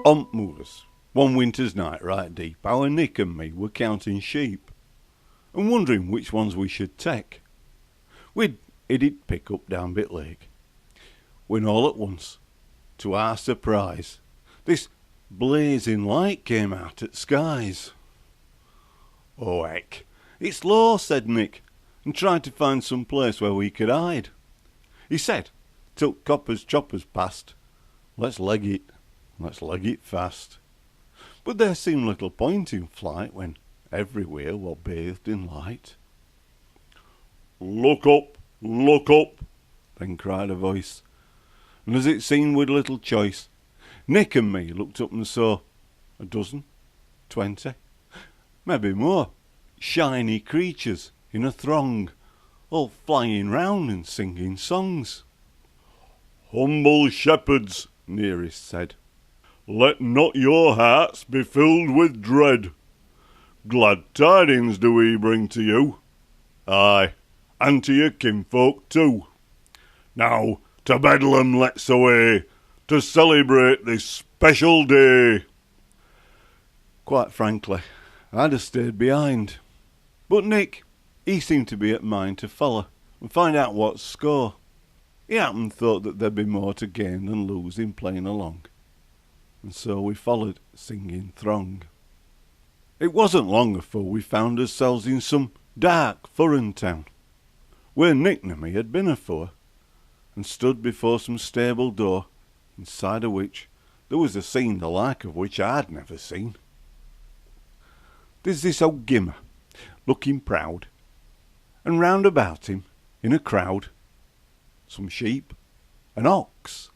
Moors, one winter's night right deep, our Nick and me were counting sheep, and wondering which ones we should take. We'd it pick up down Bit Lake, when all at once, to our surprise, this blazing light came out at skies. "Oh heck, it's law," said Nick, and tried to find some place where we could hide. He said, till coppers choppers passed, let's leg it fast." But there seemed little point in flight when everywhere were bathed in light. Look up, then cried a voice, and as it seemed with little choice, Nick and me looked up and saw a dozen, 20, maybe more, shiny creatures in a throng, all flying round and singing songs. "Humble shepherds," nearest said, "let not your hearts be filled with dread. Glad tidings do we bring to you, aye, and to your kinfolk too. Now to Bedlam let's away, to celebrate this special day." Quite frankly, I'd have stayed behind, but Nick, he seemed to be at mind to follow and find out what score. He happened thought that there'd be more to gain than lose in playing along, and so we followed singing throng. It wasn't long afore we found ourselves in some dark foreign town, where Nick and me had been afore, and stood before some stable door, inside of which there was a scene the like of which I'd never seen. There's this old gimmer, looking proud, and round about him, in a crowd, some sheep, an ox,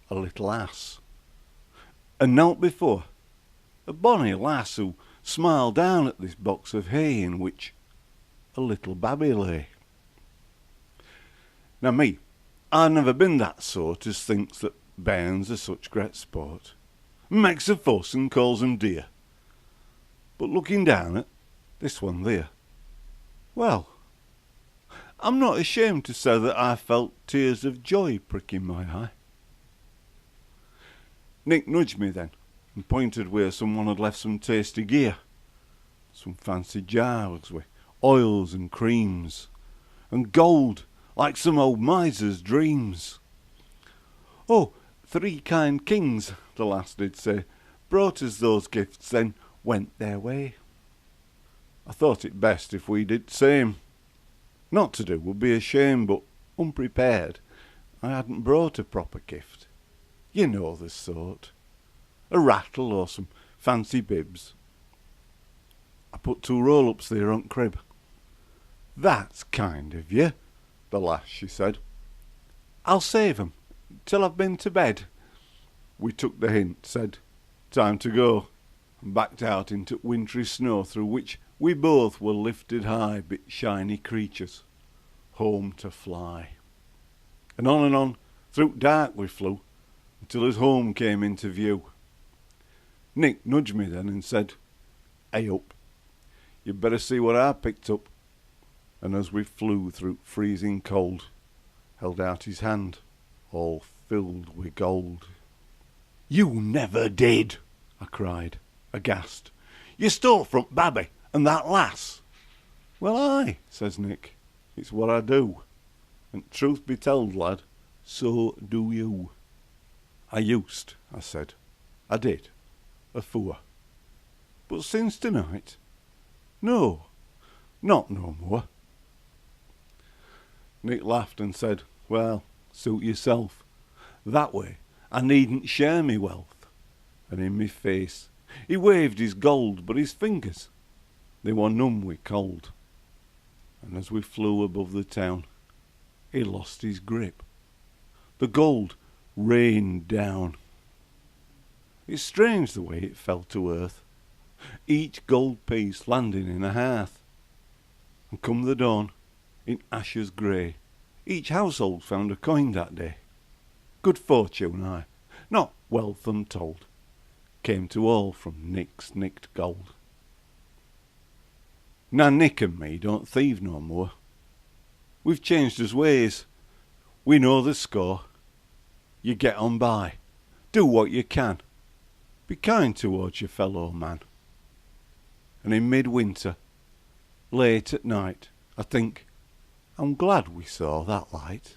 a little ass, and knelt before a bonny lass who smiled down at this box of hay in which a little babby lay. Now me, I've never been that sort as thinks that bairns are such great sport, and makes a fuss and calls 'em dear. But looking down at this one there, well, I'm not ashamed to say that I felt tears of joy pricking my eye. Nick nudged me then and pointed where someone had left some tasty gear, some fancy jars with oils and creams, and gold like some old miser's dreams. "Oh, 3 kind kings," the lass did say, "brought us those gifts, then went their way." I thought it best if we did same. Not to do would be a shame, but unprepared, I hadn't brought a proper gift. You know the sort. A rattle or some fancy bibs. I put 2 roll-ups there on crib. "That's kind of you," the lass she said. "I'll save 'em till I've been to bed." We took the hint, said, "Time to go," and backed out into wintry snow through which we both were lifted high bit shiny creatures, home to fly. And on, through dark we flew, until his home came into view. Nick nudged me then and said, "Hey up, you'd better see what I picked up," and as we flew through freezing cold, held out his hand, all filled with gold. "You never did," I cried, aghast. "You stole from Babby and that lass." "Well, aye," says Nick, "it's what I do, and truth be told, lad, so do you." "I used," I said. "I did, afore. But since tonight, no, not no more." Nick laughed and said, "Well, suit yourself. That way I needn't share me wealth." And in me face he waved his gold, but his fingers, they were numb with cold. And as we flew above the town, he lost his grip. The gold rained down. It's strange the way it fell to earth, each gold piece landing in a hearth. And come the dawn, in ashes grey, each household found a coin that day. Good fortune, aye, not wealth untold, came to all from Nick's nicked gold. Now Nick and me don't thieve no more. We've changed us ways. We know the score. You get on by, do what you can, Be kind towards your fellow man. And in midwinter, late at night, I think, I'm glad we saw that light.